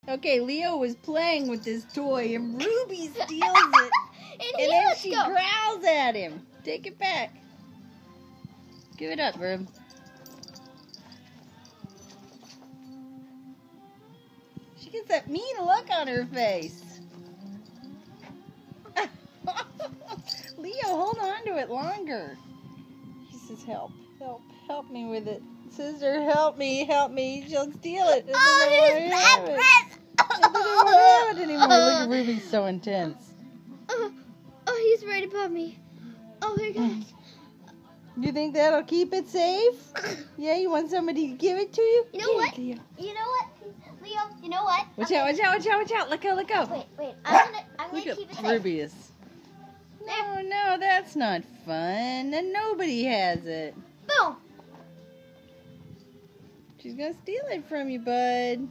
Okay, Leo was playing with this toy and Ruby steals it. and then she growls at him. Take it back. Give it up, Rube. She gets that mean look on her face. Leo, hold on to it longer. He says, help, help, help me with it. Sister, help me, help me. She'll steal it. Oh, his bad breath. I don't want it anymore. Look at Ruby's so intense. Oh, he's right above me. Oh my gosh. You think that'll keep it safe? Yeah, you want somebody to give it to you? You know what? You know what, Leo? You know what? Watch out, watch out, watch out, watch out. Let go, let go. Wait. I'm gonna keep it safe. Rubius. No, that's not fun. And nobody has it. Boom. She's gonna steal it from you, bud.